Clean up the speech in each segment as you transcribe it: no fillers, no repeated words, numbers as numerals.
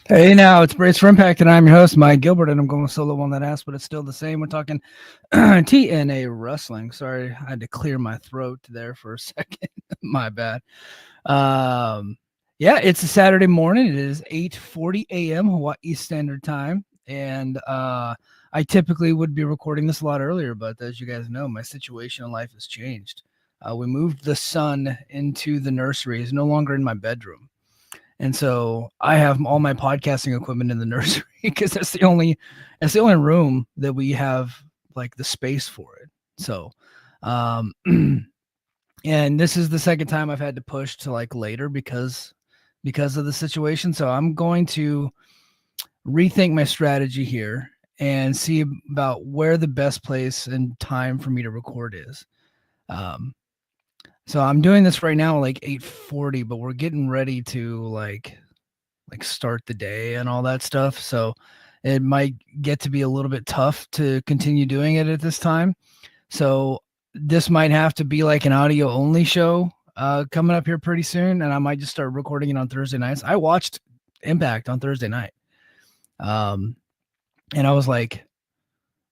Hey, now it's Brace for Impact, and I'm your host, Mike Gilbert, and I'm going solo on that ass, but it's still the same. We're talking TNA wrestling. Sorry, I had to clear my throat there for a second. My bad. Um, yeah, it's a Saturday morning. It is 8:40 a.m. Hawaii Standard Time, and I typically would be recording this a lot earlier, but as you guys know, my situation in life has changed. We moved the son into the nursery. He's no longer in my bedroom. And so I have all my podcasting equipment in the nursery because that's the only room that we have like the space for it. So um and this is the second time I've had to push to like later because of the situation. So I'm going to rethink my strategy here and see about where the best place and time for me to record is. Um so I'm doing this right now like 8:40, but we're getting ready to like start the day and all that stuff. So it might get to be a little bit tough to continue doing it at this time. So this might have to be like an audio only show coming up here pretty soon, and I might just start recording it on Thursday nights. I watched Impact on Thursday night, um, and I was like,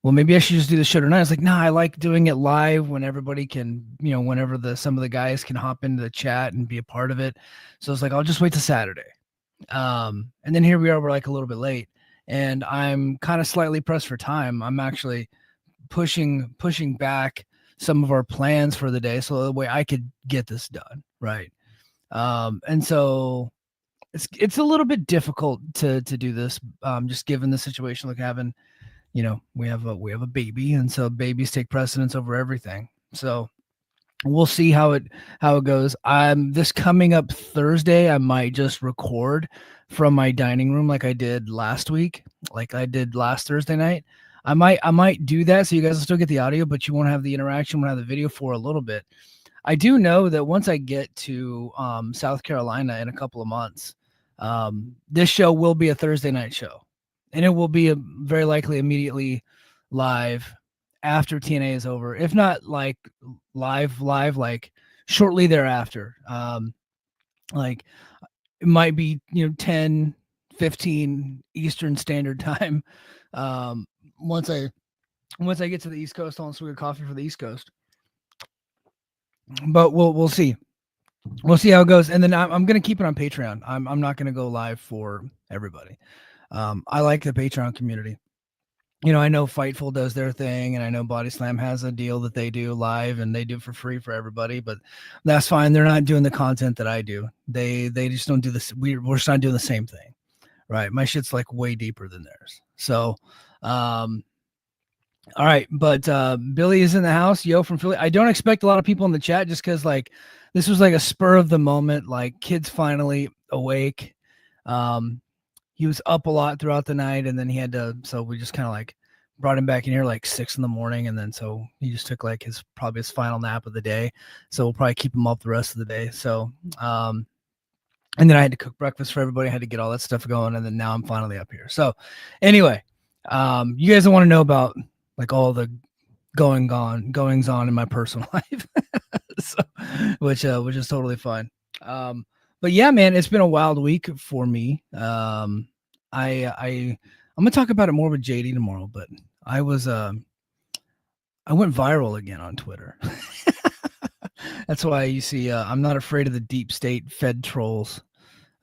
well, maybe I should just do the show tonight. I was like, nah, I like doing it live when everybody can, whenever the some of the guys can hop into the chat and be a part of it. So I was like, I'll just wait till Saturday. And then here we are, we're like a little bit late, and I'm kind of slightly pressed for time. I'm actually pushing back some of our plans for the day so the way I could get this done, right? And so it's a little bit difficult to do this, just given the situation, like having, we have a baby, and so babies take precedence over everything. So we'll see how it goes. This coming up Thursday, I might just record from my dining room like I did last week, like I did last Thursday night. I might do that so you guys will still get the audio, but you won't have the interaction, won't have the video for a little bit. I do know that once I get to South Carolina in a couple of months, this show will be a Thursday night show, and it will be very likely immediately live after TNA is over, if not like live, like shortly thereafter. Like it might be 10:15 Eastern Standard Time. Um, once I get to the East Coast, I'll swig of coffee for the East Coast. But we'll see. We'll see how it goes, and then I'm gonna keep it on Patreon. I'm not gonna go live for everybody. I like the Patreon community. I know Fightful does their thing, and I know Body Slam has a deal that they do live, and they do for free for everybody. But that's fine. They're not doing the content that I do. They just don't do this. We're just not doing the same thing, right? My shit's like way deeper than theirs. So, all right. But Billy is in the house. Yo from Philly. I don't expect a lot of people in the chat just because like this was like a spur of the moment. Like kids finally awake. He was up a lot throughout the night, and then he had to. So we just kind of like brought him back in here like 6 a.m, and then so he just took like probably his final nap of the day. So we'll probably keep him up the rest of the day. So and then I had to cook breakfast for everybody. I had to get all that stuff going, and then now I'm finally up here. So anyway, you guys don't want to know about like all the goings on in my personal life, so, which is totally fine. But yeah, man, it's been a wild week for me. I'm gonna talk about it more with JD tomorrow, but I went viral again on Twitter. That's why you see I'm not afraid of the deep state Fed trolls.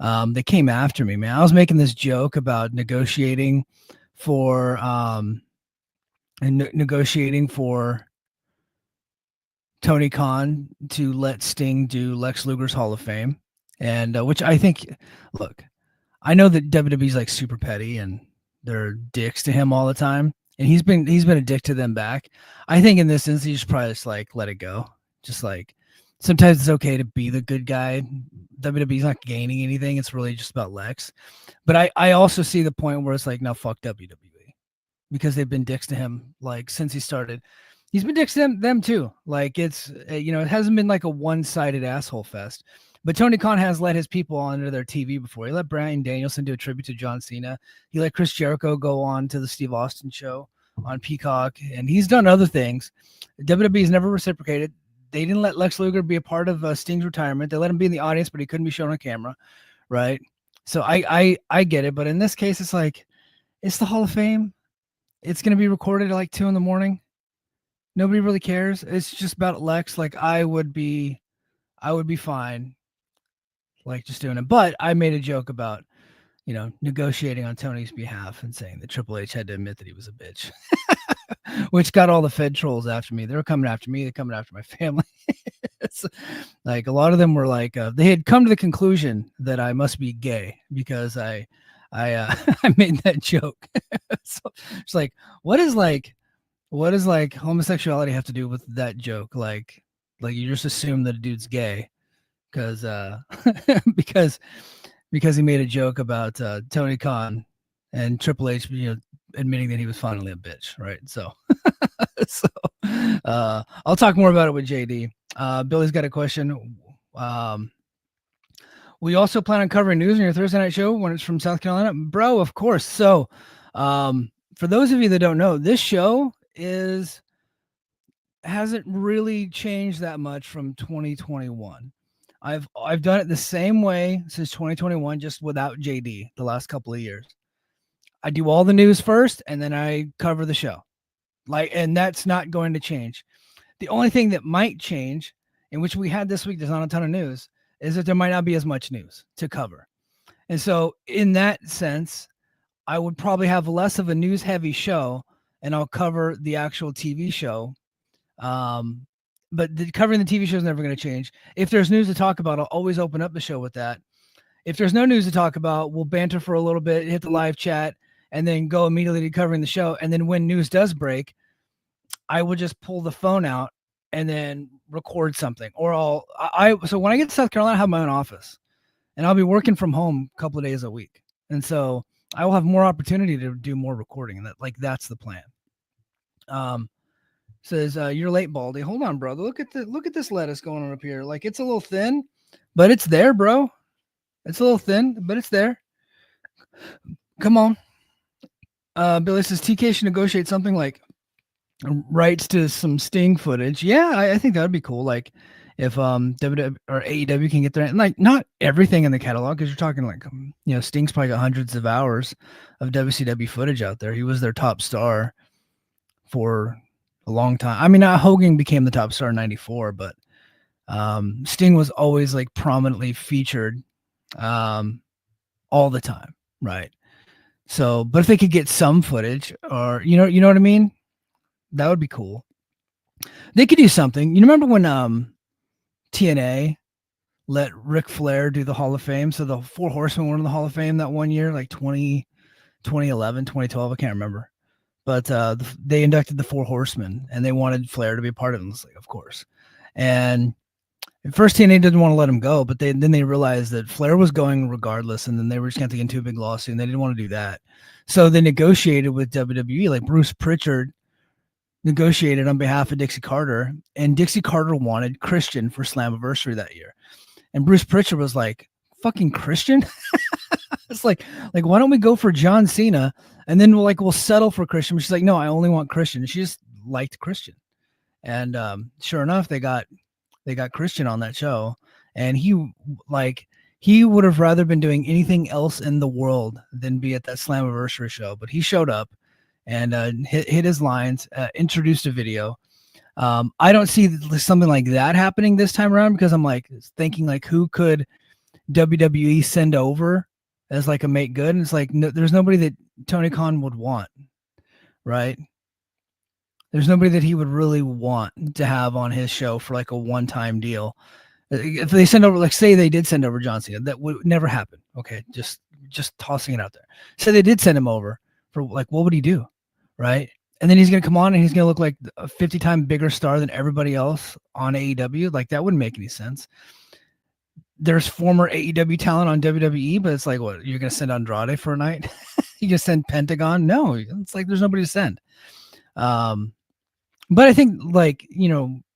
They came after me, man. I was making this joke about negotiating for Tony Khan to let Sting do Lex Luger's Hall of Fame, and which I think, look, I know that WWE's like super petty and they're dicks to him all the time, and he's been a dick to them back. I think in this instance, you should probably just like let it go. Just like sometimes it's okay to be the good guy. WWE's not gaining anything; it's really just about Lex. But I also see the point where it's like, now fuck WWE, because they've been dicks to him like since he started. He's been dicks to them too. Like it's it hasn't been like a one-sided asshole fest. But Tony Khan has let his people onto their TV before. He let Bryan Danielson do a tribute to John Cena. He let Chris Jericho go on to the Steve Austin show on Peacock, and he's done other things. WWE's never reciprocated. They didn't let Lex Luger be a part of Sting's retirement. They let him be in the audience, but he couldn't be shown on camera, right? So I get it, but in this case, it's like it's the Hall of Fame. It's gonna be recorded at like 2 a.m. Nobody really cares. It's just about Lex. Like I would be fine, like just doing it. But I made a joke about negotiating on Tony's behalf and saying that Triple H had to admit that he was a bitch, which got all the Fed trolls after me. They were coming after me. They're coming after my family. It's like a lot of them were like they had come to the conclusion that I must be gay because I I made that joke. So it's like what does like homosexuality have to do with that joke? Like you just assume that a dude's gay because because because he made a joke about Tony Khan and Triple H, admitting that he was finally a bitch, right? So, so I'll talk more about it with JD. Billy's got a question. Um, we also plan on covering news in your Thursday night show when it's from South Carolina, bro. Of course. So, for those of you that don't know, this show hasn't really changed that much from 2021. I've done it the same way since 2021, just without JD the last couple of years. I do all the news first and then I cover the show. And that's not going to change. The only thing that might change, in which we had this week, there's not a ton of news, is that there might not be as much news to cover. And so in that sense, I would probably have less of a news heavy show and I'll cover the actual TV show. But covering the TV show is never going to change. If there's news to talk about, I'll always open up the show with that. If there's no news to talk about, we'll banter for a little bit, hit the live chat, and then go immediately to covering the show. And then when news does break, I will just pull the phone out and then record something. Or so when I get to South Carolina, I have my own office and I'll be working from home a couple of days a week. And so I will have more opportunity to do more recording. And that's the plan. Says you're late, Baldy. Hold on, brother. Look at this lettuce going on up here. Like it's a little thin, but it's there, bro. It's a little thin, but it's there. Come on. Billy says TK should negotiate something like rights to some Sting footage. Yeah, I think that would be cool. Like if WWE or AEW can get there, and like not everything in the catalog, because you're talking like Sting's probably got hundreds of hours of WCW footage out there. He was their top star for a long time. I mean, Hogan became the top star in '94, but Sting was always like prominently featured all the time, right? So, but if they could get some footage, or you know what I mean, that would be cool. They could do something. You remember when TNA let Ric Flair do the Hall of Fame? So the Four Horsemen were in the Hall of Fame that one year, like 2011, 2012, I can't remember. But they inducted the Four Horsemen, and they wanted Flair to be a part of it. It's like, of course. And at first, TNA didn't want to let him go, but then they realized that Flair was going regardless, and then they were just going to get into a big lawsuit, and they didn't want to do that. So they negotiated with WWE, like Bruce Pritchard negotiated on behalf of Dixie Carter, and Dixie Carter wanted Christian for Slammiversary that year. And Bruce Pritchard was like, fucking Christian? It's like, why don't we go for John Cena, and then we'll settle for Christian? But she's like, no, I only want Christian. She just liked Christian. And sure enough, they got Christian on that show, and he would have rather been doing anything else in the world than be at that Slammiversary show. But he showed up and hit his lines, introduced a video. I don't see something like that happening this time around, because I'm like thinking like, who could WWE send over as like a make good? And it's like, no, there's nobody that Tony Khan would want, right? There's nobody that he would really want to have on his show for like a one-time deal. If they send over, like say they did send over John Cena, that would never happen. Okay, just tossing it out there. So they did send him over for like, what would he do, right? And then he's gonna come on and he's gonna look like a 50-time bigger star than everybody else on AEW. Like that wouldn't make any sense. There's former AEW talent on WWE, but it's like, what, you're gonna send Andrade for a night? You gonna send Pentagon? No, it's like there's nobody to send. But I think like,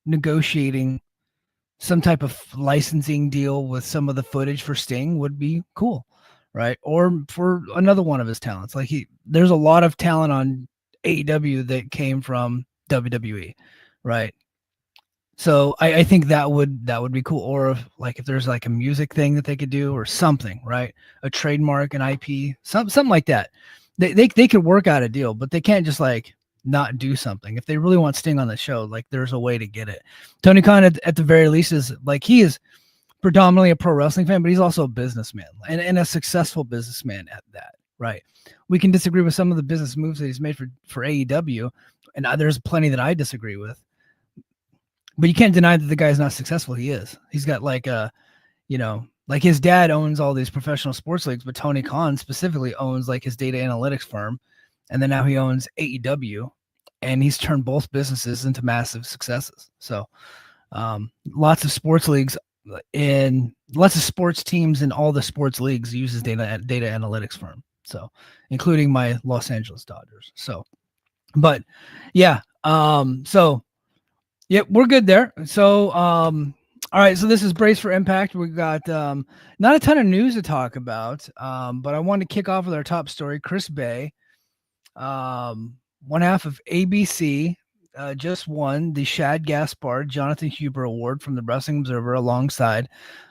negotiating some type of licensing deal with some of the footage for Sting would be cool, right? Or for another one of his talents. Like there's a lot of talent on AEW that came from WWE, right? So I think that would be cool. Or if there's like a music thing that they could do or something, right? A trademark, an IP, something like that. They could work out a deal, but they can't just like not do something. If they really want Sting on the show, like there's a way to get it. Tony Khan at the very least is like, he is predominantly a pro wrestling fan, but he's also a businessman and a successful businessman at that, right? We can disagree with some of the business moves that he's made for AEW, and there's plenty that I disagree with. But you can't deny that the guy's not successful. He is. He's got like like his dad owns all these professional sports leagues, but Tony Khan specifically owns like his data analytics firm, and then now he owns AEW, and he's turned both businesses into massive successes. So lots of sports leagues lots of sports teams in all the sports leagues uses data analytics firm. So including my Los Angeles Dodgers. So, but yeah, so yep, we're good there. So, all right. So this is Brace for Impact. We got not a ton of news to talk about, but I wanted to kick off with our top story. Chris Bay, one half of ABC, just won the Shad Gaspard Jonathan Huber Award from the Wrestling Observer alongside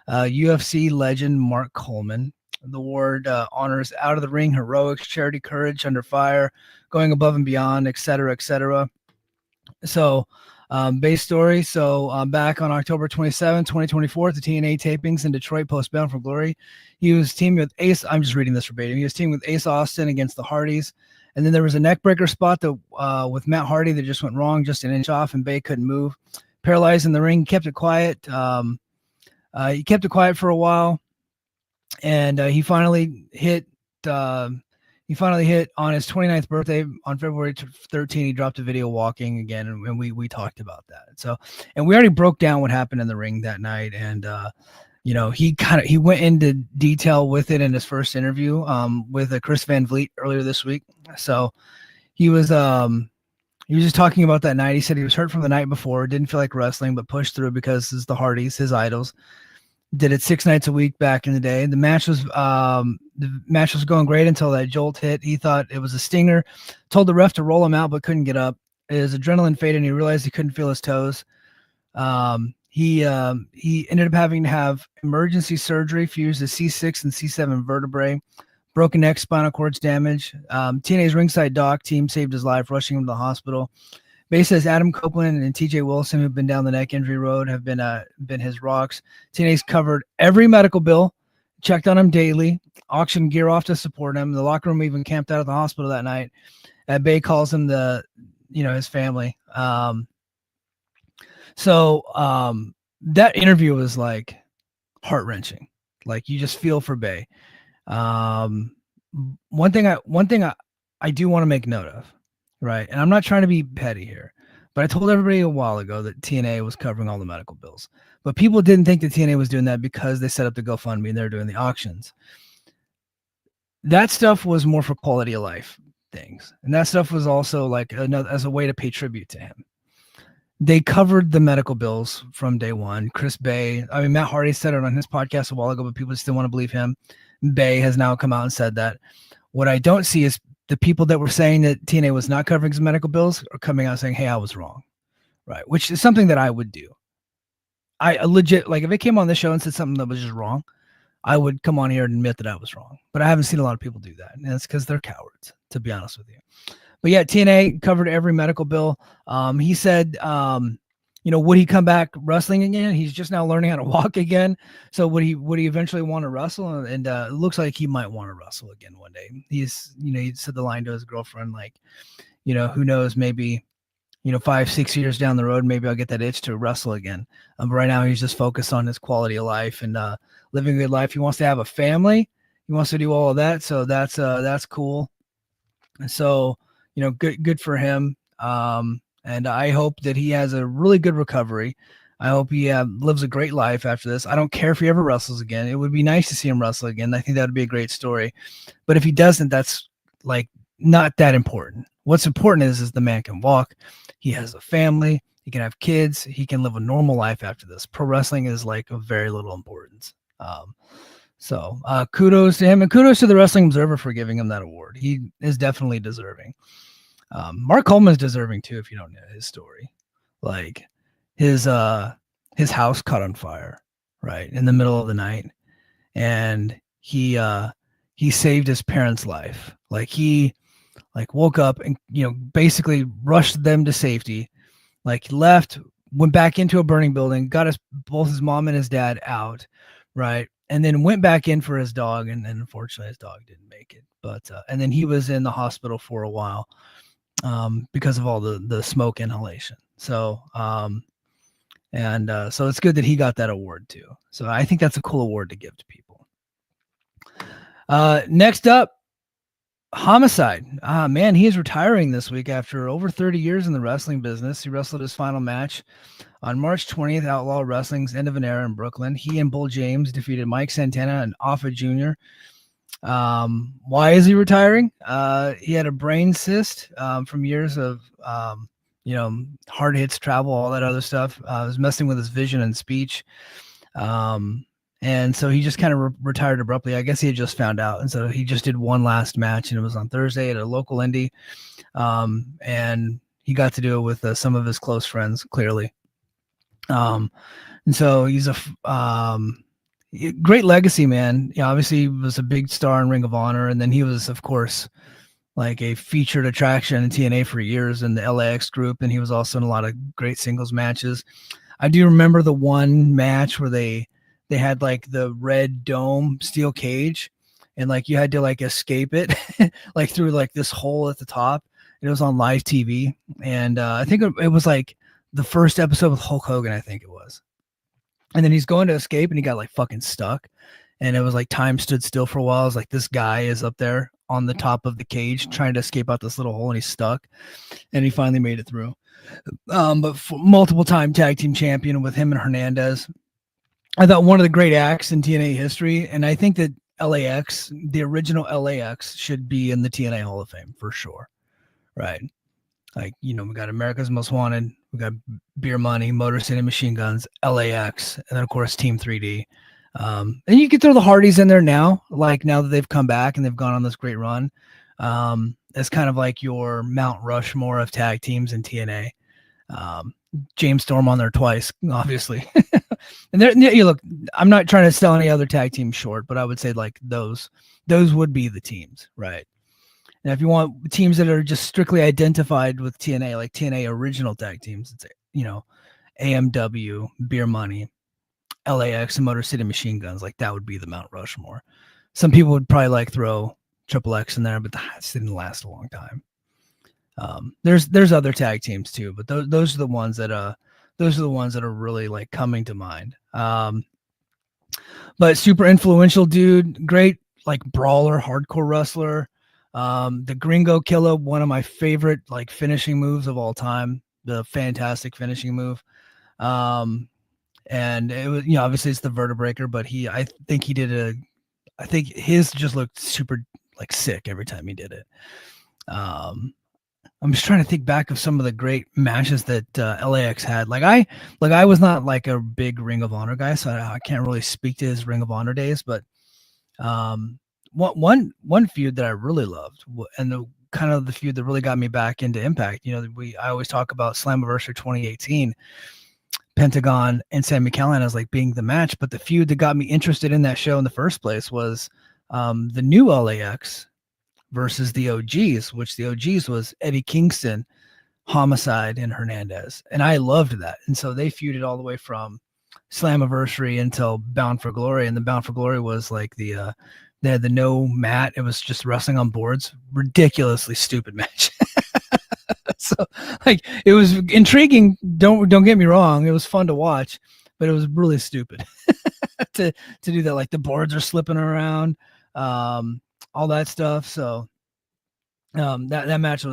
UFC legend Mark Coleman. The award honors out of the ring heroics, charity, courage under fire, going above and beyond, etc., etc. So, base story. So, back on October 27, 2024, at the TNA tapings in Detroit, post-Bound for Glory, he was teaming with Ace. I'm just reading this verbatim. He was teaming with Ace Austin against the Hardys. And then there was a neckbreaker spot that with Matt Hardy that just went wrong, just an inch off, and Bay couldn't move. Paralyzed in the ring, kept it quiet. He kept it quiet for a while, and he finally hit. He finally hit on his 29th birthday on February 13. He dropped a video walking again, and we talked about that. So, and we already broke down what happened in the ring that night, and he went into detail with it in his first interview with Chris Van Vliet earlier this week. So he was just talking about that night. He said he was hurt from the night before, didn't feel like wrestling, but pushed through because it's the Hardys, his idols. Did it 6 nights a week back in the day. The match was going great until that jolt hit. He thought it was a stinger, told the ref to roll him out, but couldn't get up. His adrenaline faded, and he realized he couldn't feel his toes. He ended up having to have emergency surgery, fused his C6 and C7 vertebrae, broken neck, spinal cords damage. TNA's ringside doc team saved his life, rushing him to the hospital. Bay says Adam Copeland and TJ Wilson, who've been down the neck injury road, have been his rocks. TNA's covered every medical bill, checked on him daily, auctioned gear off to support him. The locker room even camped out at the hospital that night. Bay calls him his family. So that interview was like heart-wrenching. Like, you just feel for Bay. One thing I do want to make note of, right? And I'm not trying to be petty here, but I told everybody a while ago that TNA was covering all the medical bills. But people didn't think that TNA was doing that because they set up the GoFundMe and they're doing the auctions. That stuff was more for quality of life things. And that stuff was also like as a way to pay tribute to him. They covered the medical bills from day one. Chris Bay, Matt Hardy said it on his podcast a while ago, but people still want to believe him. Bay has now come out and said that. What I don't see is the people that were saying that TNA was not covering his medical bills are coming out saying, hey, I was wrong. Right. Which is something that I would do. I legit, like, if it came on this show and said something that was just wrong, I would come on here and admit that I was wrong. But I haven't seen a lot of people do that. And it's because they're cowards, to be honest with you. But yeah, TNA covered every medical bill. He said, would he come back wrestling again? He's just now learning how to walk again. So would he eventually want to wrestle? And it looks like he might want to wrestle again one day. He said the line to his girlfriend, like, who knows, maybe, 5-6 years down the road, maybe I'll get that itch to wrestle again. But right now he's just focused on his quality of life and living a good life. He wants to have a family. He wants to do all of that. So that's cool. And so, good for him. And I hope that he has a really good recovery. I hope he lives a great life after this. I don't care if he ever wrestles again. It would be nice to see him wrestle again. I think that would be a great story. But if he doesn't, that's like not that important. What's important is the man can walk. He has a family. He can have kids. He can live a normal life after this. Pro wrestling is like of very little importance. So kudos to him, and kudos to the Wrestling Observer for giving him that award. He is definitely deserving. Mark Coleman is deserving too, if you don't know his story. Like, his house caught on fire, right, in the middle of the night, and he saved his parents' life. Like he woke up and basically rushed them to safety. Like left, went back into a burning building, got both his mom and his dad out, right, and then went back in for his dog, and then unfortunately his dog didn't make it. But and then he was in the hospital for a while because of all the smoke inhalation. So so it's good that he got that award too. So I think that's a cool award to give to people. Next up, Homicide. Man, he is retiring this week after over 30 years in the wrestling business. He wrestled his final match on March 20th, Outlaw Wrestling's End of an Era in Brooklyn. He and Bull James defeated Mike Santana and Offa Jr. Why is he retiring? He had a brain cyst from years of hard hits, travel, all that other stuff. Was messing with his vision and speech. And so he just kind of retired abruptly. I guess he had just found out. And so he just did one last match, and it was on Thursday at a local indie. And he got to do it with some of his close friends, clearly. And so he's a great legacy, man. Yeah, obviously he was a big star in Ring of Honor. And then he was, of course, like a featured attraction in TNA for years in the LAX group. And he was also in a lot of great singles matches. I do remember the one match where they had like the red dome steel cage, and like you had to like escape it like through like this hole at the top. It was on live TV, and I think it was like the first episode with Hulk Hogan, I think it was. And then he's going to escape, and he got like fucking stuck, and it was like time stood still for a while. It was like this guy is up there on the top of the cage trying to escape out this little hole, and he's stuck, and he finally made it through. But multiple time tag team champion with him and Hernandez. I thought one of the great acts in TNA history, and I think that LAX, the original LAX, should be in the TNA Hall of Fame for sure, right? Like, we got America's Most Wanted, we got Beer Money, Motor City Machine Guns, LAX, and then of course Team 3D. And you can throw the Hardys in there now, like now that they've come back and they've gone on this great run. It's kind of like your Mount Rushmore of tag teams in TNA. James Storm on there twice, obviously. And look, I'm not trying to sell any other tag team short, but I would say like those would be the teams, right? And if you want teams that are just strictly identified with TNA, like TNA original tag teams, it's AMW, Beer Money, LAX, and Motor City Machine Guns. Like that would be the Mount Rushmore. Some people would probably like throw Triple X in there, but that didn't last a long time. There's other tag teams too, but those are the ones that are really like coming to mind. But super influential dude, great like brawler, hardcore wrestler. The Gringo Killer, one of my favorite like finishing moves of all time. The fantastic finishing move. And it was, obviously it's the Vertebreaker, but I think his just looked super like sick every time he did it. I'm just trying to think back of some of the great matches that LAX had. I was not like a big Ring of Honor guy, so I can't really speak to his Ring of Honor days. But one feud that I really loved, and the kind of the feud that really got me back into Impact. I always talk about Slammiversary 2018, Pentagon and Sami Callihan as like being the match, but the feud that got me interested in that show in the first place was the new LAX versus the OGs, which the OGs was Eddie Kingston, Homicide, and Hernandez. And I loved that. And so they feuded all the way from Slammiversary until Bound for Glory. And the Bound for Glory was like they had the no mat. It was just wrestling on boards. Ridiculously stupid match. So like it was intriguing. Don't get me wrong. It was fun to watch, but it was really stupid to do that. Like the boards are slipping around. All that stuff. So that match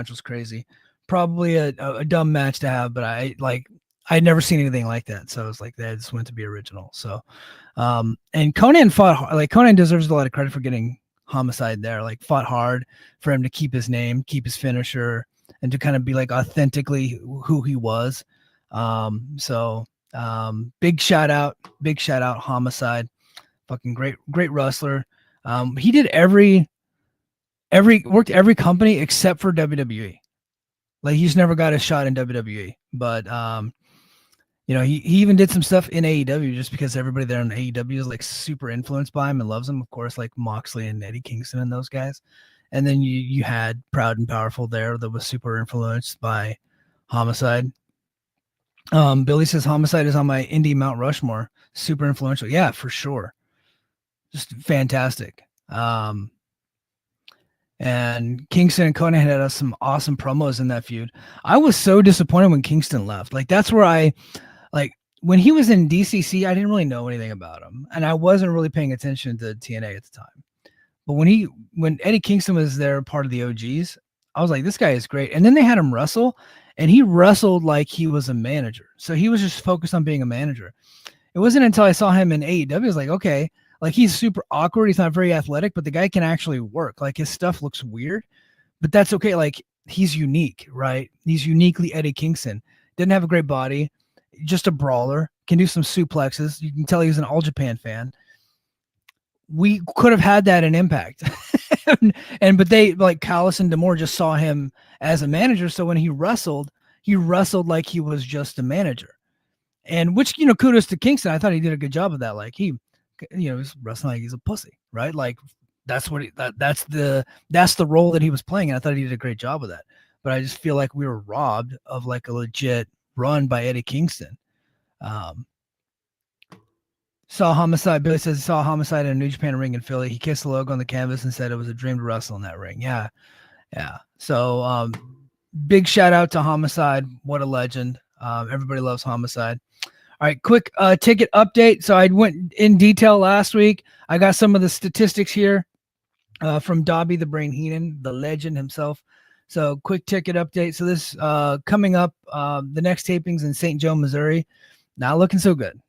was crazy. Probably a dumb match to have, but I'd never seen anything like that. So it was like that just went to be original. So and Conan Conan deserves a lot of credit for getting Homicide there. Like fought hard for him to keep his name, keep his finisher, and to kind of be like authentically who he was. Big shout out Homicide. Fucking great wrestler. He did worked every company except for WWE. Like he's never got a shot in WWE, but You know, he even did some stuff in AEW just because everybody there in AEW is like super influenced by him and loves him. Of course, like Moxley and Eddie Kingston and those guys. And then you had Proud and Powerful there that was super influenced by Homicide. Billy says Homicide is on my indie Mount Rushmore. Super influential. Yeah, for sure. Just fantastic. And Kingston and Conan had some awesome promos in that feud. I was so disappointed when Kingston left. Like that's where I like when he was in DCC, I didn't really know anything about him, and I wasn't really paying attention to TNA at the time. But when Eddie Kingston was there, part of the OGs, I was like, this guy is great. And then they had him wrestle, and he wrestled like he was a manager. So he was just focused on being a manager. It wasn't until I saw him in AEW, I was like, okay, like he's super awkward. He's not very athletic, but the guy can actually work. Like his stuff looks weird, but that's okay. Like he's unique, right? He's uniquely Eddie Kingston. Didn't have a great body, just a brawler, can do some suplexes. You can tell he's an All Japan fan. We could have had that in Impact. But they like Callis and D'Amore just saw him as a manager. So when he wrestled like he was just a manager. And which, you know, kudos to Kingston. I thought he did a good job of that. Like he, you know, he's wrestling like he's a pussy, right? Like that's what that's the role that he was playing. And I thought he did a great job of that. But I just feel like we were robbed of like a legit run by Eddie Kingston. Saw Homicide. Billy says he saw Homicide in a New Japan ring in Philly. He kissed the logo on the canvas and said it was a dream to wrestle in that ring. Yeah. So big shout out to Homicide. What a legend. Everybody loves Homicide. All right, quick ticket update. So I went in detail last week. I got some of the statistics here from Dobby the Brain Heenan, the legend himself. So quick ticket update. So this coming up, the next tapings in St. Joe, Missouri. Not looking so good.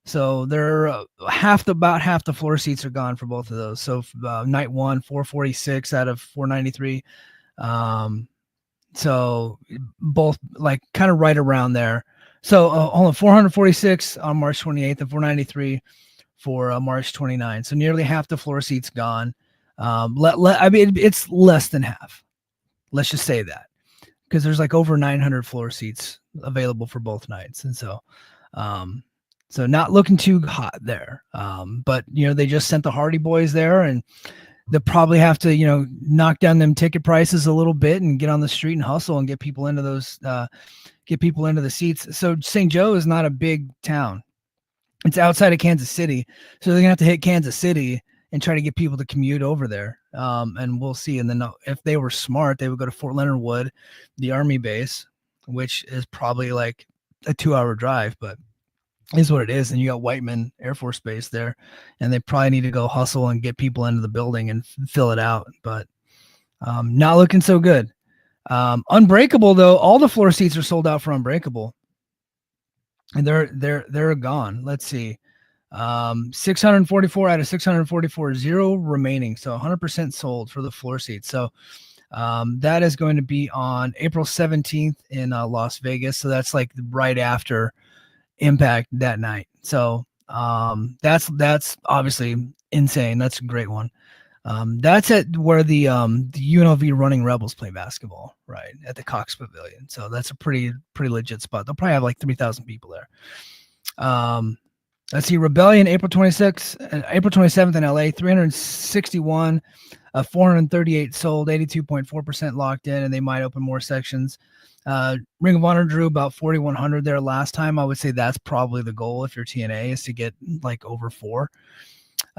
So they're about half the floor seats are gone for both of those. So night one, 446 out of 493. So both like kind of right around there. So only 446 on March 28th and 493 for March 29th. So nearly half the floor seats gone. I mean, it's less than half. Let's just say that because there's like over 900 floor seats available for both nights. And so, so not looking too hot there. But you know, they just sent the Hardy Boys there and they'll probably have to, you know, knock down them ticket prices a little bit and get on the street and hustle and get people into those, get people into the seats. So St. Joe is not a big town. It's outside of Kansas City. So they're gonna have to hit Kansas City and try to get people to commute over there. And we'll see. And then if they were smart, they would go to Fort Leonard Wood, the Army base, which is probably like a 2-hour drive, but is what it is. And you got Whiteman Air Force Base there, and they probably need to go hustle and get people into the building and fill it out. But not looking so good. Unbreakable though, all the floor seats are sold out for Unbreakable, and they're gone. Let's see, 644 out of 644, 0 remaining. So 100% sold for the floor seats. So that is going to be on April 17th in Las Vegas. So that's like right after Impact that night. So that's obviously insane. That's a great one. That's at where the UNLV Running Rebels play basketball, right, at the Cox Pavilion. So that's a pretty legit spot. They'll probably have like 3,000 people there. Let's see, Rebellion April 26th and April 27th in LA, 361, 438 sold, 82.4% locked in, and they might open more sections. Ring of Honor drew about 4,100 there last time. I would say that's probably the goal if you're TNA, is to get like over 4.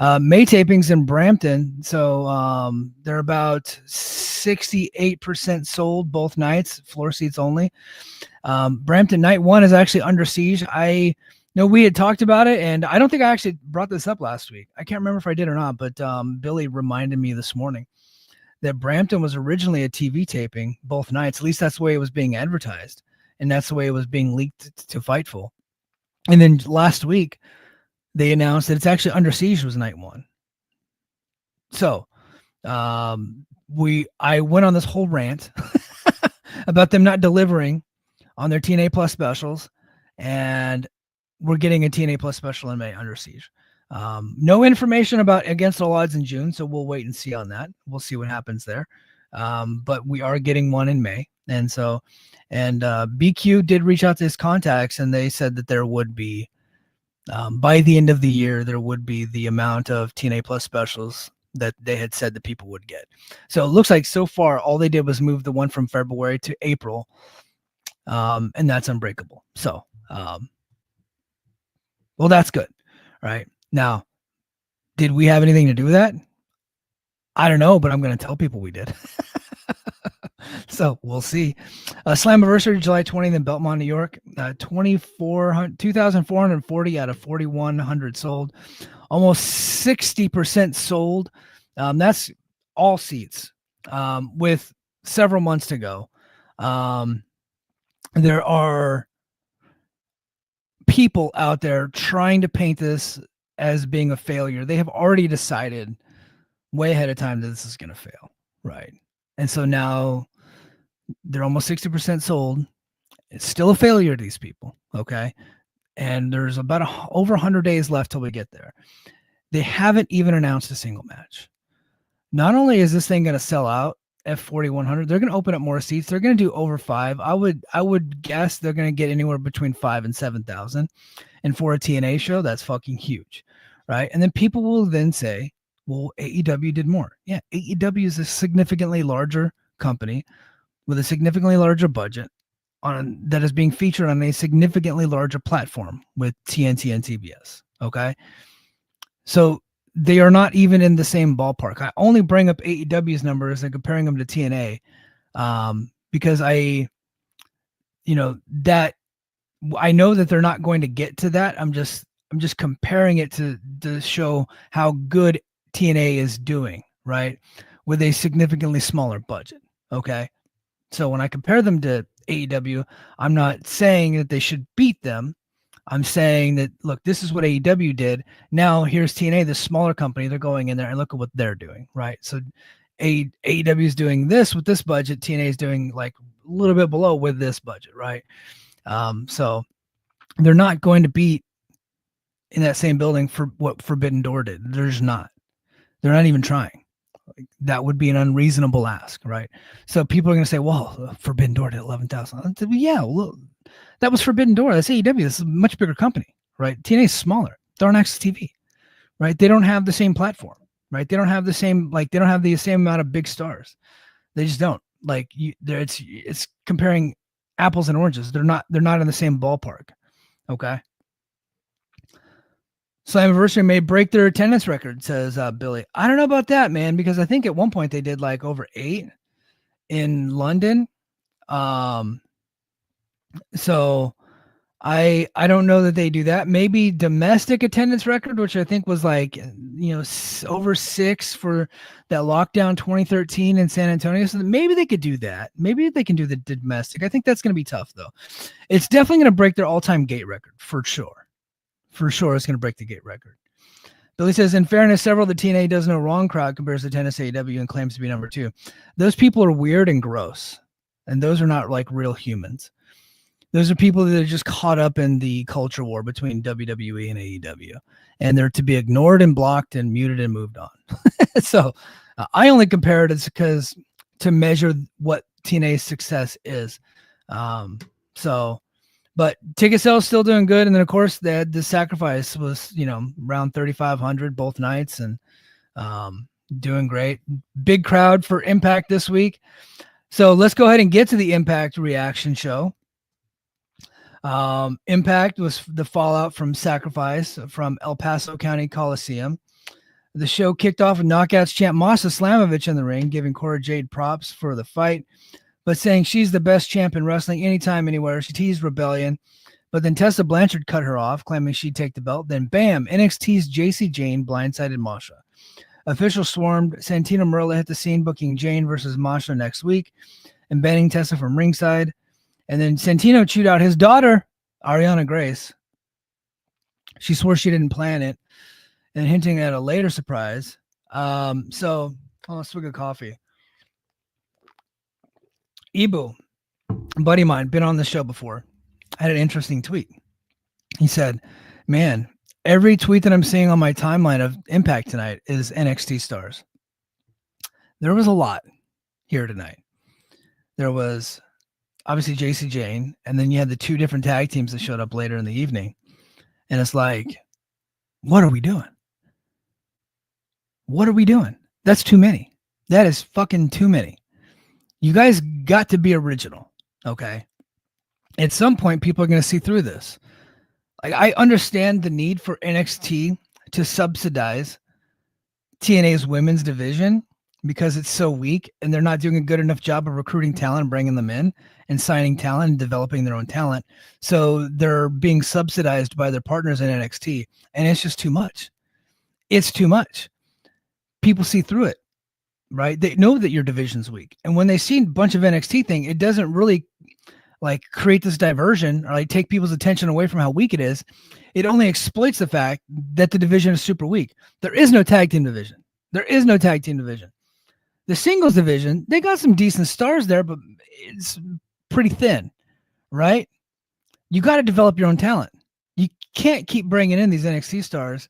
May tapings in Brampton. So they're about 68% sold both nights, floor seats only. Brampton night 1 is actually under siege. I know we had talked about it, and I don't think I actually brought this up last week. I can't remember if I did or not, but Billy reminded me this morning that Brampton was originally a TV taping both nights. At least that's the way it was being advertised, and that's the way it was being leaked to Fightful. And then last week, they announced that it's actually Under Siege was night 1. So I went on this whole rant about them not delivering on their TNA Plus specials, and we're getting a TNA Plus special in May, Under Siege. No information about Against All Odds in June, so we'll wait and see on that. We'll see what happens there. But we are getting one in May. And so, BQ did reach out to his contacts, and they said that there would be, by the end of the year, there would be the amount of TNA Plus specials that they had said that people would get. So it looks like so far all they did was move the one from February to April, and that's Unbreakable. So, well, that's good, right? Now, did we have anything to do with that? I don't know, but I'm going to tell people we did. So we'll see. Slammiversary, July 20th in Belmont, New York. 2,440 out of 4,100 sold. Almost 60% sold. That's all seats, with several months to go. There are people out there trying to paint this as being a failure. They have already decided way ahead of time that this is going to fail, right? And so now they're almost 60% sold. It's still a failure to these people, okay? And there's about over 100 days left till we get there. They haven't even announced a single match. Not only is this thing going to sell out at 4,100, they're going to open up more seats. They're going to do over 5. I would guess they're going to get anywhere between 5 and 7,000. And for a TNA show, that's fucking huge, right? And then people will then say, well, AEW did more. Yeah, AEW is a significantly larger company with a significantly larger budget that is being featured on a significantly larger platform with TNT and TBS. Okay. So they are not even in the same ballpark. I only bring up AEW's numbers and comparing them to TNA because I know that they're not going to get to that. I'm just comparing it to show how good TNA is doing, right? With a significantly smaller budget. Okay. So when I compare them to AEW, I'm not saying that they should beat them. I'm saying that, look, this is what AEW did. Now here's TNA, this smaller company. They're going in there and look at what they're doing, right? So AEW is doing this with this budget. TNA is doing like a little bit below with this budget, right? So they're not going to beat in that same building for what Forbidden Door did. They're not even trying. That would be an unreasonable ask, right? So people are going to say, well, Forbidden Door did 11,000. Yeah, well, that was Forbidden Door. That's AEW. This is a much bigger company, right? TNA is smaller. They're on Access TV, right? They don't have the same platform, right? They don't have the same, they don't have the same amount of big stars. They just don't. It's comparing apples and oranges. They're not in the same ballpark, okay? Slammiversary may break their attendance record, says Billy. I don't know about that, man, because I think at one point they did like over 8 in London. So I don't know that they do that. Maybe domestic attendance record, which I think was like, over 6 for that lockdown 2013 in San Antonio. So maybe they could do that. Maybe they can do the domestic. I think that's going to be tough, though. It's definitely going to break their all-time gate record for sure. For sure, it's going to break the gate record. Billy says, in fairness, several of the TNA does no wrong crowd compares to tennis AEW and claims to be number 2. Those people are weird and gross. And those are not like real humans. Those are people that are just caught up in the culture war between WWE and AEW. And they're to be ignored and blocked and muted and moved on. So I only compare it because to measure what TNA's success is. But ticket sales still doing good. And then, of course, the Sacrifice was, around 3,500 both nights and doing great. Big crowd for Impact this week. So let's go ahead and get to the Impact reaction show. Impact was the fallout from Sacrifice from El Paso County Coliseum. The show kicked off with Knockouts champ Masha Slamovich in the ring, giving Cora Jade props for the fight, but saying she's the best champ in wrestling anytime, anywhere. She teased Rebellion, but then Tessa Blanchard cut her off, claiming she'd take the belt. Then, bam, NXT's JC Jane blindsided Masha. Officials swarmed. Santino Marella hit the scene, booking Jane versus Masha next week and banning Tessa from ringside. And then Santino chewed out his daughter, Ariana Grace. She swore she didn't plan it and hinting at a later surprise. So, a swig of coffee. Ibu, a buddy of mine, been on the show before, had an interesting tweet. He said, man, every tweet that I'm seeing on my timeline of Impact tonight is NXT stars. There was a lot here tonight. There was obviously JC Jane, and then you had the two different tag teams that showed up later in the evening. And it's like, what are we doing? What are we doing? That's too many. That is fucking too many. You guys got to be original. Okay. At some point, people are going to see through this. Like, I understand the need for NXT to subsidize TNA's women's division because it's so weak and they're not doing a good enough job of recruiting talent, bringing them in and signing talent and developing their own talent. So they're being subsidized by their partners in NXT, and it's just too much. It's too much. People see through it, right? They know that your division's weak. And when they see a bunch of NXT thing, it doesn't really like create this diversion or like take people's attention away from how weak it is. It only exploits the fact that the division is super weak. There is no tag team division. There is no tag team division. The singles division, they got some decent stars there, but it's pretty thin, right? You got to develop your own talent. You can't keep bringing in these NXT stars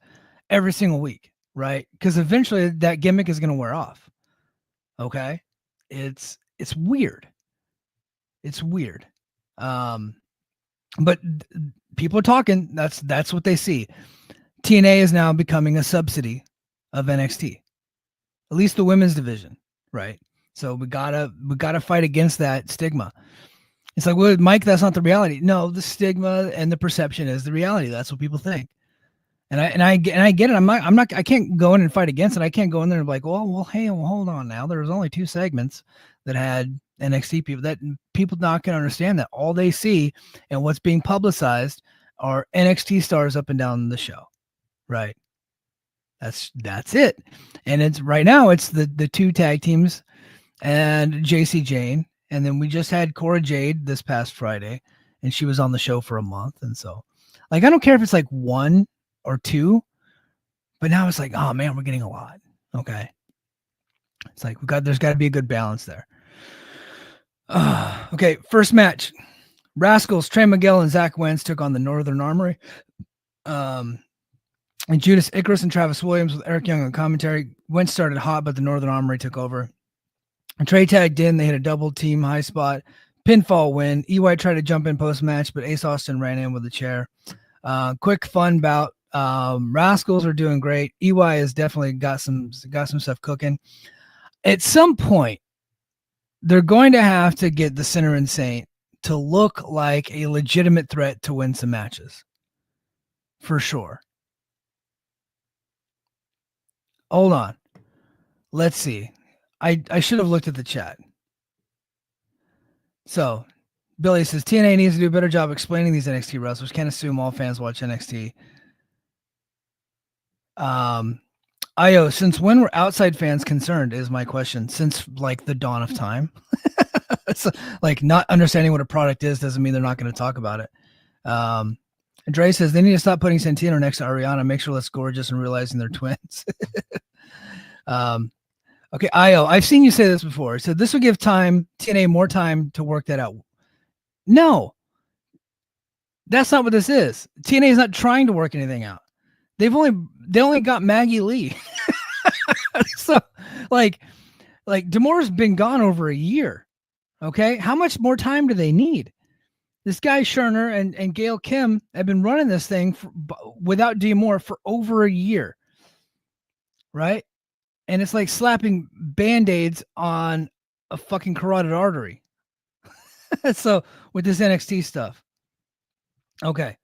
every single week, right? Because eventually that gimmick is going to wear off. Okay, it's weird. It's weird. But people are talking. That's what they see. TNA is now becoming a subsidy of NXT, at least the women's division, right? So we gotta fight against that stigma. It's like, well, Mike, that's not the reality. No, the stigma and the perception is the reality. That's what people think. And I get it. I can't go in and fight against it. I can't go in there and be like, well, hey, well, hold on now. There was only 2 segments that had NXT people. That people not going to understand that all they see and what's being publicized are NXT stars up and down the show, right? That's it. And it's right now it's the 2 tag teams and JC Jane, and then we just had Cora Jade this past Friday, and she was on the show for a month, and so like I don't care if it's like 1 or 2, but now it's like, oh man, we're getting a lot. Okay. It's like there's got to be a good balance there. Okay, first match. Rascals, Trey Miguel and Zach Wentz took on the Northern Armory. And Judas Icarus and Travis Williams with Eric Young on commentary. Wentz started hot, but the Northern Armory took over. And Trey tagged in. They hit a double team high spot. Pinfall win. EY tried to jump in post-match, but Ace Austin ran in with a chair. Quick, fun bout. Rascals are doing great. EY has definitely got some stuff cooking. At some point, they're going to have to get the Sinner and Saint to look like a legitimate threat to win some matches. For sure. Hold on. Let's see. I should have looked at the chat. So, Billy says TNA needs to do a better job explaining these NXT wrestlers. Can't assume all fans watch NXT. Io, since when were outside fans concerned is my question. Since like the dawn of time. It's like not understanding what a product is doesn't mean they're not going to talk about it. Dre says they need to stop putting Santino next to Ariana, make sure that's gorgeous and realizing they're twins. Okay, Io, I've seen you say this before. So this will give TNA more time to work that out. No, that's not what this is. TNA is not trying to work anything out. They only got Maggie Lee. So like Demore's been gone over a year. Okay, how much more time do they need? This guy Scherner and Gail Kim have been running this thing without Demore for over a year, right? And it's like slapping Band-Aids on a fucking carotid artery. So with this NXT stuff. Okay,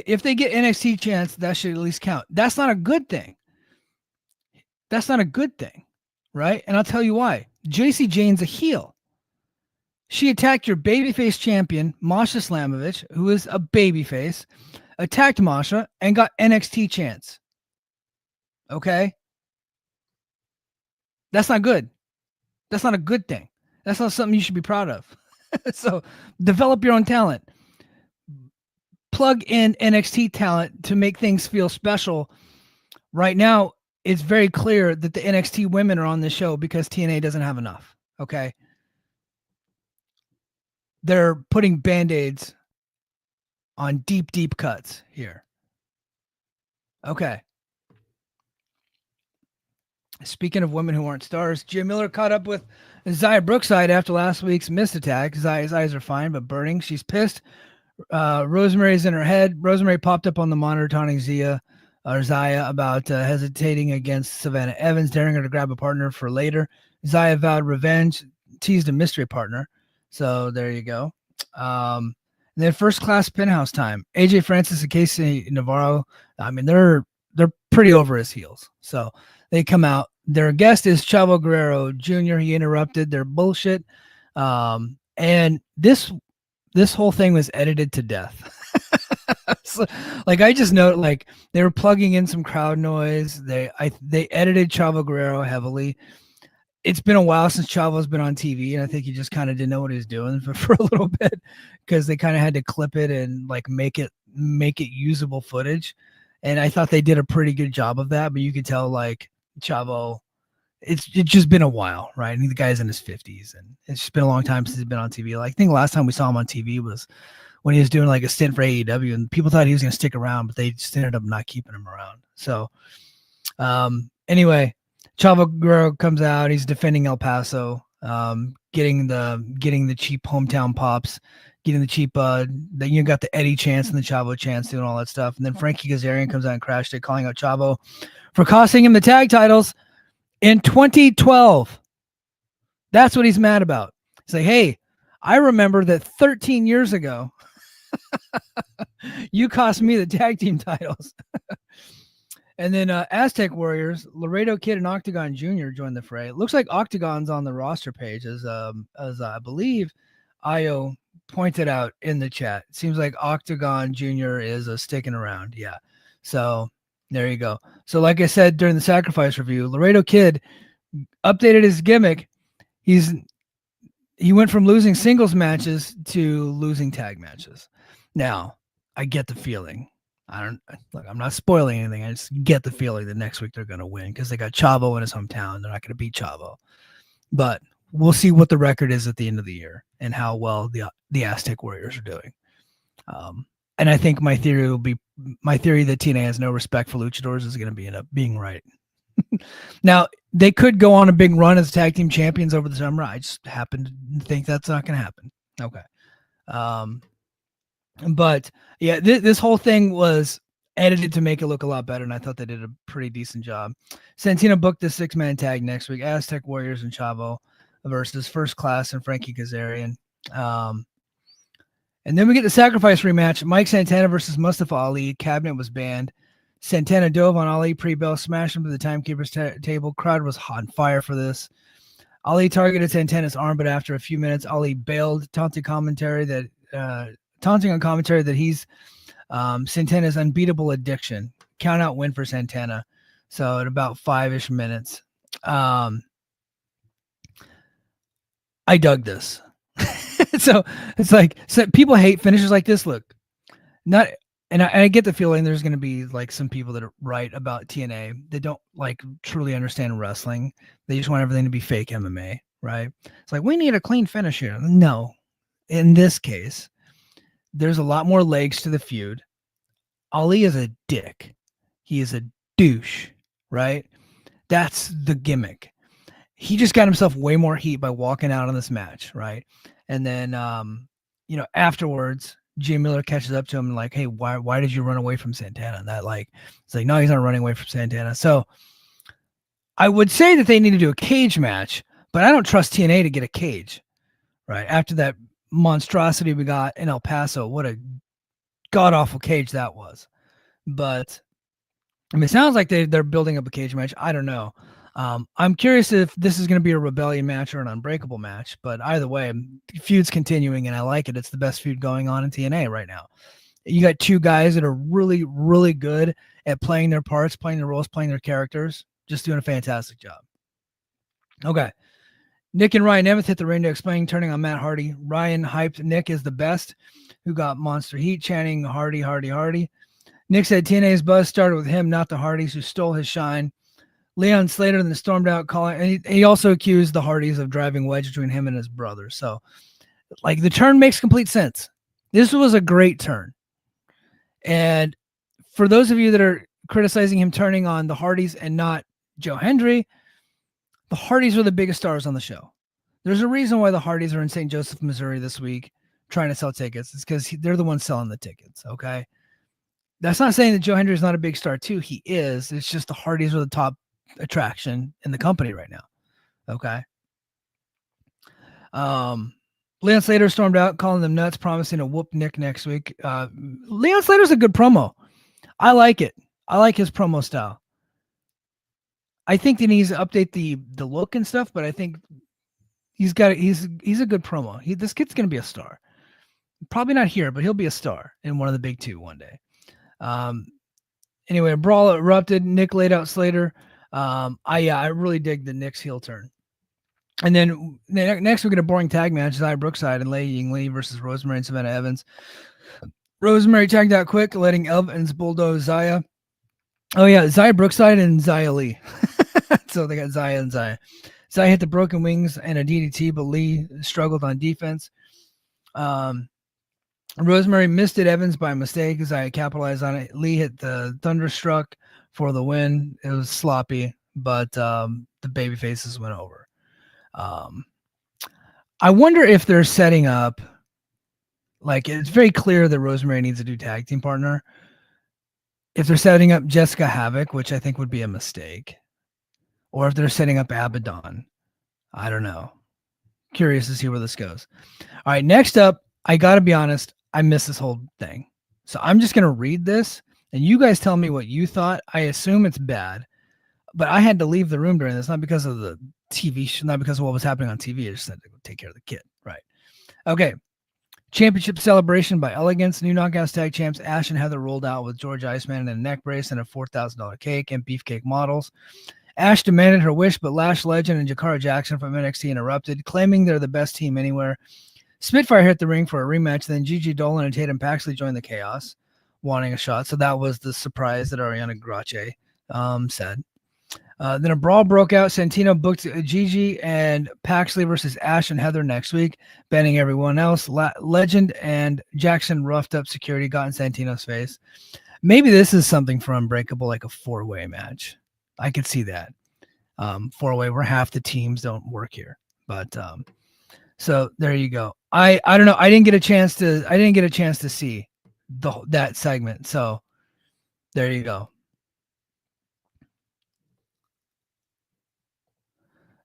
if they get NXT chance, that should at least count. That's not a good thing. That's not a good thing, right? And I'll tell you why. JC Jane's a heel. She attacked your babyface champion, Masha Slamovich, who is a babyface, attacked Masha and got NXT chance. Okay? That's not good. That's not a good thing. That's not something you should be proud of. So develop your own talent. Plug in NXT talent to make things feel special. Right now, it's very clear that the NXT women are on this show because TNA doesn't have enough. Okay? They're putting Band-Aids on deep, deep cuts here. Okay. Speaking of women who aren't stars, Jim Miller caught up with Zaya Brookside after last week's missed attack. Zaya's eyes are fine but burning. She's pissed. Rosemary's in her head. Rosemary popped up on the monitor taunting Zaya about hesitating against Savannah Evans, daring her to grab a partner for later. Zaya vowed revenge, teased a mystery partner. So there you go. And then first class penthouse time. AJ Francis and Casey Navarro. I mean, they're pretty over his heels. So they come out. Their guest is Chavo Guerrero Jr. He interrupted their bullshit. And this whole thing was edited to death. So, like, I just note, like, they were plugging in some crowd noise. They edited Chavo Guerrero heavily. It's been a while since Chavo's been on TV, and I think he just kind of didn't know what he was doing for a little bit, because they kind of had to clip it and like make it usable footage. And I thought they did a pretty good job of that, but you could tell, like, Chavo, it's just been a while, right? And the guy's in his 50s, and it's just been a long time since he's been on TV. Like, I think the last time we saw him on TV was when he was doing like a stint for AEW, and people thought he was going to stick around, but they just ended up not keeping him around. So anyway, Chavo Guerrero comes out. He's defending El Paso, getting the cheap hometown pops, getting the cheap you got the Eddie chance and the Chavo chance, doing all that stuff. And then Frankie Kazarian comes out and crashed it, calling out Chavo for costing him the tag titles in 2012. That's what he's mad about. He's like, hey, I remember that 13 years ago, you cost me the tag team titles. And then Aztec Warriors, Laredo Kid and Octagon Jr. joined the fray. It looks like Octagon's on the roster page, as I believe Io pointed out in the chat. It seems like Octagon Jr. is sticking around. Yeah. So there you go. So like I said during the Sacrifice review, Laredo Kid updated his gimmick. He went from losing singles matches to losing tag matches. Now, I get the feeling. I'm not spoiling anything. I just get the feeling that next week they're going to win because they got Chavo in his hometown. They're not going to beat Chavo. But we'll see what the record is at the end of the year and how well the Aztec Warriors are doing. And I think my theory that TNA has no respect for luchadors is going to end up being right. Now, they could go on a big run as tag team champions over the summer. I just happen to think that's not going to happen. Okay. But yeah, this whole thing was edited to make it look a lot better, and I thought they did a pretty decent job. Santina booked the 6-man tag next week: Aztec Warriors and Chavo versus First Class and Frankie Kazarian. And then we get the Sacrifice rematch: Mike Santana versus Mustafa Ali. Cabinet was banned. Santana dove on Ali pre-bell, smashed him to the timekeeper's table. Crowd was on fire for this. Ali targeted Santana's arm, but after a few minutes, Ali bailed, taunting on commentary that he's Santana's unbeatable addiction. Count out win for Santana. So at about 5-ish minutes. I dug this. So it's like, so people hate finishes like this. Look, I get the feeling there's going to be like some people that are right about TNA. They don't like truly understand wrestling. They just want everything to be fake MMA, right? It's like, we need a clean finish here. No, in this case, there's a lot more legs to the feud. Ali is a dick. He is a douche, right? That's the gimmick. He just got himself way more heat by walking out on this match, right? And then, afterwards, Jim Miller catches up to him and like, hey, why did you run away from Santana? And that, like, it's like, no, he's not running away from Santana. So I would say that they need to do a cage match, but I don't trust TNA to get a cage, right? After that monstrosity we got in El Paso, what a god-awful cage that was. But I mean, it sounds like they're building up a cage match. I don't know. I'm curious if this is going to be a Rebellion match or an Unbreakable match, but either way, feud's continuing and I like it. It's the best feud going on in TNA right now. You got two guys that are really, really good at playing their parts, playing their roles, playing their characters, just doing a fantastic job. Okay. Nick and Ryan Nemeth hit the ring to explain, turning on Matt Hardy. Ryan hyped Nick is the best, who got monster heat, chanting Hardy, Hardy, Hardy. Nick said TNA's buzz started with him, not the Hardys, who stole his shine. Leon Slater then stormed out, calling, and he also accused the Hardys of driving wedge between him and his brother. So, like, the turn makes complete sense. This was a great turn. And for those of you that are criticizing him turning on the Hardys and not Joe Hendry, The Hardys are the biggest stars on the show. There's a reason why the Hardys are in St. Joseph, Missouri this week trying to sell tickets. It's because they're the ones selling the tickets. Okay. That's not saying that Joe Hendry is not a big star too. He is. It's just the Hardys are the top attraction in the company right now. Okay. Leon Slater stormed out, calling them nuts, promising to whoop Nick next week. Leon Slater's a good promo. I like it. I like his promo style. I think he needs to update the look and stuff, but I think he's a good promo. This kid's gonna be a star. Probably not here, but he'll be a star in one of the big two one day. Anyway, a brawl erupted. Nick laid out Slater. I really dig the Nick's heel turn. And then next we get a boring tag match: Xia Brookside and Lei Ying Lee versus Rosemary and Savannah Evans. Rosemary tagged out quick, letting Evans bulldoze Xia. Oh yeah, Xia Brookside and Xia Lee. So they got Xia and Xia. Xia hit the broken wings and a DDT, but Lee struggled on defense. Rosemary missed it Evans by mistake as I capitalized on it. Lee hit the Thunderstruck for the win. It was sloppy, but the baby faces went over. I wonder if they're setting up, like, it's very clear that Rosemary needs a new tag team partner. If they're setting up Jessica Havoc, which I think would be a mistake, or if they're setting up Abaddon. I don't know. Curious to see where this goes. All right, next up, I got to be honest, I missed this whole thing. So I'm just going to read this, and you guys tell me what you thought. I assume it's bad, but I had to leave the room during this, not because of the TV show, not because of what was happening on TV. I just had to go take care of the kid. Right. Okay. Championship celebration by Elegance. New Knockouts Tag Champs Ash and Heather rolled out with George Iceman in a neck brace and a $4,000 cake and beefcake models. Ash demanded her wish, but Lash Legend and Jakara Jackson from NXT interrupted, claiming they're the best team anywhere. Spitfire hit the ring for a rematch. Then Gigi Dolan and Tatum Paxley joined the chaos, wanting a shot. So that was the surprise that Ariana Grace said. Then a brawl broke out. Santino booked Gigi and Paxley versus Ash and Heather next week, banning everyone else. Legend and Jackson roughed up security, got in Santino's face. Maybe this is something for Unbreakable, like a four-way match. I could see that. Four-way where half the teams don't work here. But so there you go. I don't know. I didn't get a chance to see that segment. So there you go.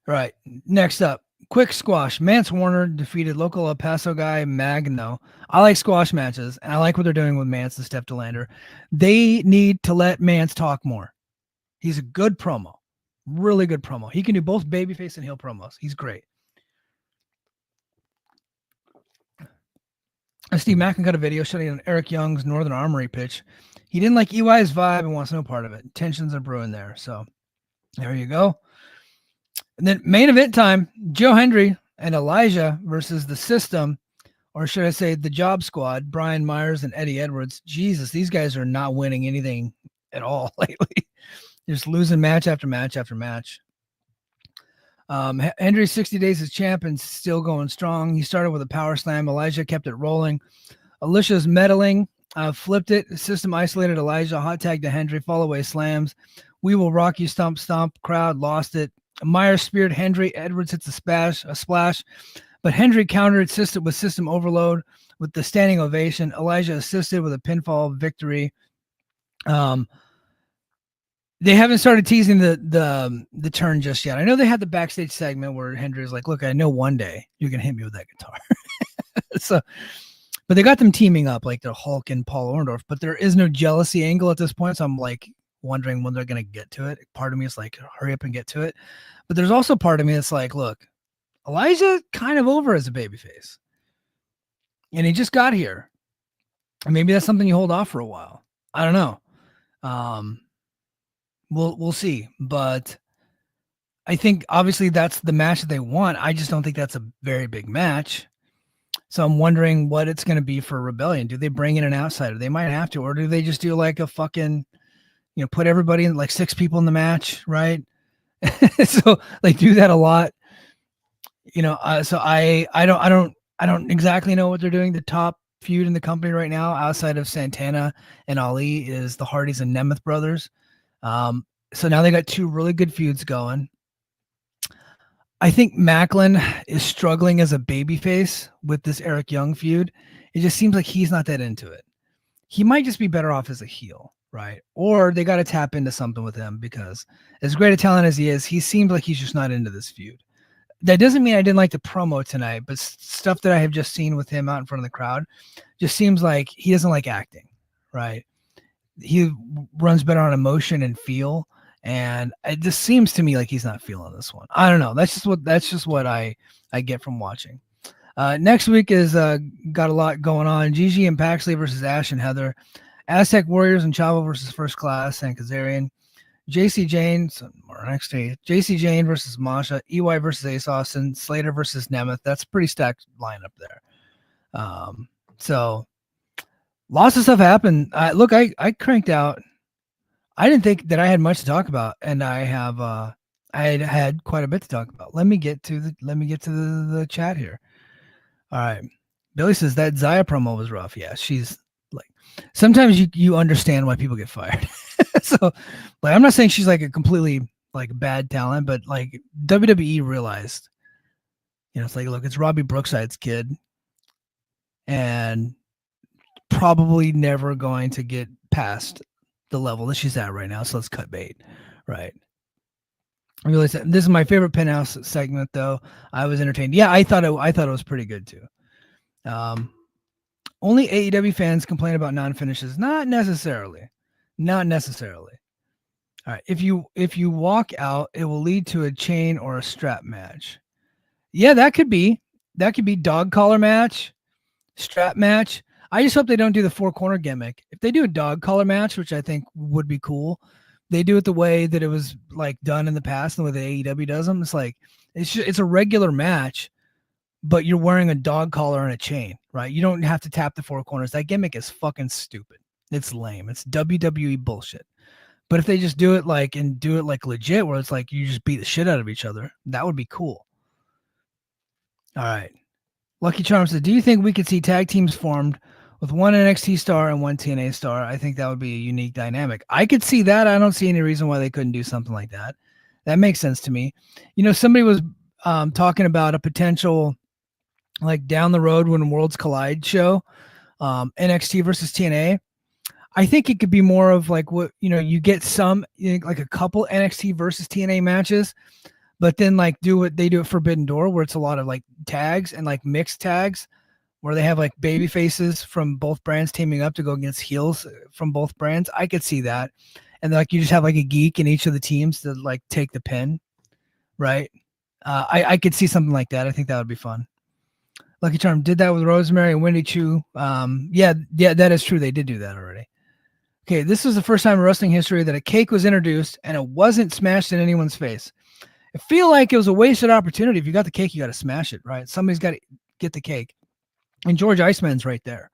All right. Next up, quick squash. Mance Warner defeated local El Paso guy Magno. I like squash matches, and I like what they're doing with Mance and Steph DeLander. They need to let Mance talk more. He's a good promo. Really good promo. He can do both babyface and heel promos. He's great. Steve Mackin got a video showing Eric Young's Northern Armory pitch. He didn't like EY's vibe and wants no part of it. Tensions are brewing there. So there you go. And then main event time, Joe Hendry and Elijah versus the System, or should I say the Job Squad, Brian Myers and Eddie Edwards. Jesus, these guys are not winning anything at all lately. Just losing match after match after match. Hendry's 60 days as champ and still going strong. He started with a power slam. Elijah kept it rolling. Alicia's meddling, flipped it. System isolated Elijah. Hot tag to Hendry. Fall away slams. We will rock you. Stomp, stomp. Crowd lost it. Myers speared Hendry. Edwards hits a splash, but Hendry countered with system overload with the standing ovation. Elijah assisted with a pinfall victory. They haven't started teasing the turn just yet. I know they had the backstage segment where Hendry's like, "Look, I know one day you're gonna hit me with that guitar." So, but they got them teaming up like they're Hulk and Paul Orndorff. But there is no jealousy angle at this point, so I'm like wondering when they're gonna get to it. Part of me is like, hurry up and get to it. But there's also part of me that's like, look, Elijah kind of over as a babyface, and he just got here. And maybe that's something you hold off for a while. I don't know. We'll see, but I think obviously that's the match that they want. I just don't think that's a very big match. So I'm wondering what it's going to be for Rebellion. Do they bring in an outsider? They might have to, or do they just do like a fucking, put everybody in, like 6 people in the match, right? So like do that a lot, so I don't exactly know what they're doing. The top feud in the company right now, outside of Santana and Ali, is the Hardys and Nemeth brothers. So now they got 2 really good feuds going. I think Macklin is struggling as a babyface with this Eric Young feud. It just seems like he's not that into it. He might just be better off as a heel, right? Or they got to tap into something with him because as great a talent as he seems like he's just not into this feud. That doesn't mean I didn't like the promo tonight, but stuff that I have just seen with him out in front of the crowd just seems like he doesn't like acting, right? He runs better on emotion and feel, and it just seems to me like he's not feeling this one. I don't know. That's just what I get from watching. Next week is got a lot going on. Gigi and Paxley versus Ash and Heather. Aztec Warriors and Chavo versus First Class and Kazarian. JC Jane, or next day, JC Jane versus Masha. EY versus Ace Austin. Slater versus Nemeth. That's a pretty stacked lineup there. So lots of stuff happened. Look, I cranked out. I didn't think that I had much to talk about, and I have I had quite a bit to talk about. Let me get to the chat here. All right. Billy says that Zaya promo was rough. Yeah, she's like, sometimes you understand why people get fired. So, like, I'm not saying she's like a completely like bad talent, but like WWE realized, it's like, look, it's Robbie Brookside's kid, and probably never going to get past the level that she's at right now. So let's cut bait, right? I realized that this is my favorite Penthouse segment, though. I was entertained. Yeah, I thought it was pretty good too. Only AEW fans complain about non-finishes. Not necessarily. All right. If you walk out, it will lead to a chain or a strap match. Yeah, that could be dog collar match, strap match. I just hope they don't do the 4-corner gimmick. If they do a dog collar match, which I think would be cool, they do it the way that it was like done in the past, and the way the AEW does them. It's like it's a regular match, but you're wearing a dog collar and a chain, right? You don't have to tap the 4 corners. That gimmick is fucking stupid. It's lame. It's WWE bullshit. But if they just do it like legit, where it's like you just beat the shit out of each other, that would be cool. All right. Lucky Charm said, do you think we could see tag teams formed with one NXT star and one TNA star? I think that would be a unique dynamic. I could see that. I don't see any reason why they couldn't do something like that. That makes sense to me. Somebody was talking about a potential, like, down the road when Worlds Collide show, NXT versus TNA. I think it could be more of like what, you get some, like a couple NXT versus TNA matches, but then like do what they do at Forbidden Door, where it's a lot of like tags and like mixed tags, where they have like baby faces from both brands teaming up to go against heels from both brands. I could see that. And like you just have like a geek in each of the teams to like take the pin, right? I could see something like that. I think that would be fun. Lucky Charm did that with Rosemary and Wendy Chu. Yeah, that is true. They did do that already. Okay, this was the first time in wrestling history that a cake was introduced and it wasn't smashed in anyone's face. I feel like it was a wasted opportunity. If you got the cake, you got to smash it, right? Somebody's got to get the cake. And George Iceman's right there,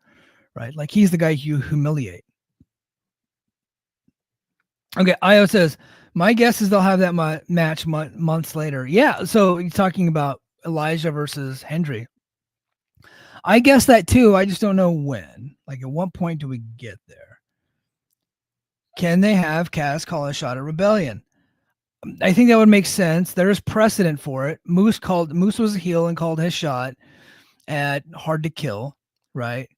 right? Like, he's the guy you humiliate. Okay, Io says, my guess is they'll have that match months later. Yeah, so you're talking about Elijah versus Hendry. I guess that too. I just don't know when. Like, at what point do we get there? Can they have Cass call a shot at Rebellion? I think that would make sense. There is precedent for it. Moose was a heel and called his shot at Hard to Kill, right?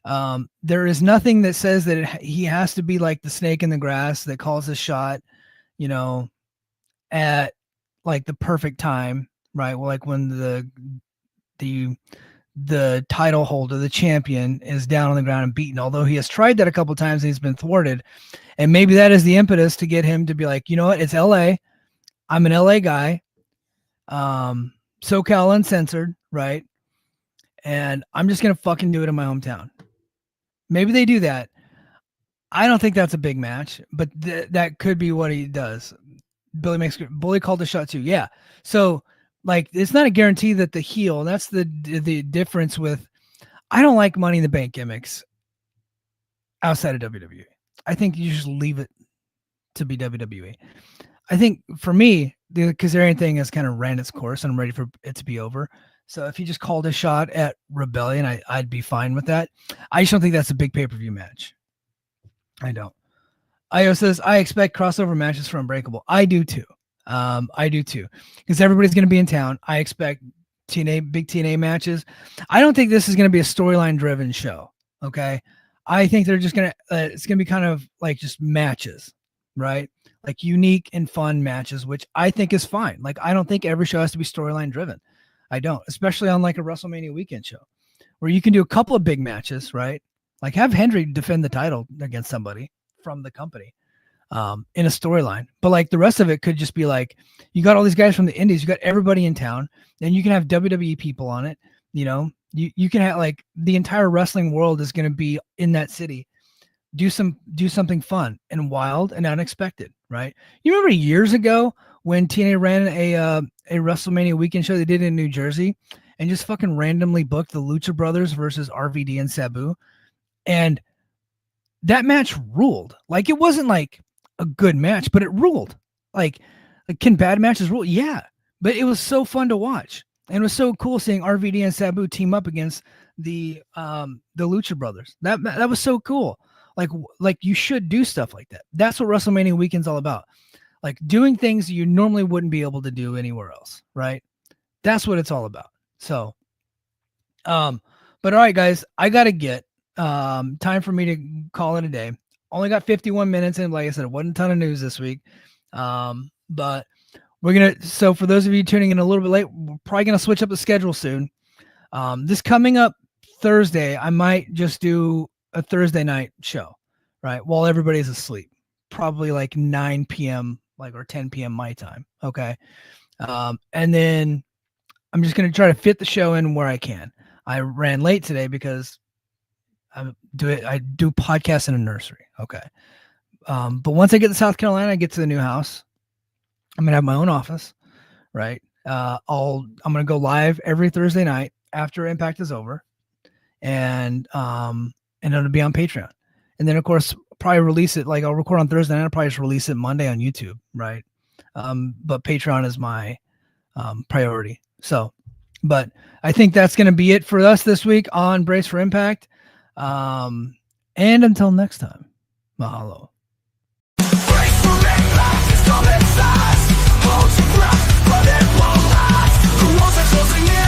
There is nothing that says that he has to be like the snake in the grass that calls his shot, at like the perfect time, right? Well, like when the title holder, the champion, is down on the ground and beaten, although he has tried that a couple of times and he's been thwarted. And maybe that is the impetus to get him to be like, you know what? It's LA. I'm an LA guy. SoCal Uncensored, right? And I'm just going to fucking do it in my hometown. Maybe they do that. I don't think that's a big match, but that could be what he does. Bully called the shot too. Yeah. So, like, it's not a guarantee that the heel, and that's the difference with, I don't like Money in the Bank gimmicks outside of WWE. I think you just leave it to be WWE. I think for me, the Kazarian thing has kind of ran its course and I'm ready for it to be over. So if he just called a shot at Rebellion, I'd be fine with that. I just don't think that's a big pay-per-view match. I don't. Io says, I expect crossover matches for Unbreakable. I do too. I do too, because everybody's going to be in town. I expect big TNA matches. I don't think this is going to be a storyline driven show. Okay. I think they're just going to, it's going to be kind of like just matches, right? Like unique and fun matches, which I think is fine. Like, I don't think every show has to be storyline driven. I don't, especially on like a WrestleMania weekend show where you can do a couple of big matches, right? Like have Hendry defend the title against somebody from the company in a storyline. But like the rest of it could just be like, you got all these guys from the indies, you got everybody in town, and you can have WWE people on it. You know, you can have like the entire wrestling world is going to be in that city. Do something fun and wild and unexpected, right? You remember years ago when TNA ran a WrestleMania weekend show they did in New Jersey and just fucking randomly booked the Lucha Brothers versus RVD and Sabu, and that match ruled. Like, it wasn't like a good match, but it ruled. Like can bad matches rule? Yeah, but it was so fun to watch, and it was so cool seeing RVD and Sabu team up against the Lucha Brothers. That was so cool. Like you should do stuff like that. That's what WrestleMania weekend's all about. Like doing things you normally wouldn't be able to do anywhere else, right? That's what it's all about. So, but all right, guys, I gotta get time for me to call it a day. Only got 51 minutes in. Like I said, it wasn't a ton of news this week. But so for those of you tuning in a little bit late, we're probably gonna switch up the schedule soon. This coming up Thursday, I might just do a Thursday night show, right? While everybody's asleep, probably like 9 p.m. or 10 p.m. my time. Okay. And then I'm just going to try to fit the show in where I can. I ran late today because I do podcasts in a nursery. Okay. But once I get to South Carolina, I get to the new house, I'm going to have my own office, right? I'm going to go live every Thursday night after Impact is over, and it'll be on Patreon. And then of course, probably release it. Like I'll record on Thursday night. I'll probably just release it Monday on YouTube. Right. But Patreon is my, priority. So, but I think that's going to be it for us this week on Brace for Impact. And until next time, mahalo. Brace for Impact is coming fast. Hold your breath, but it won't last. The walls are closing in.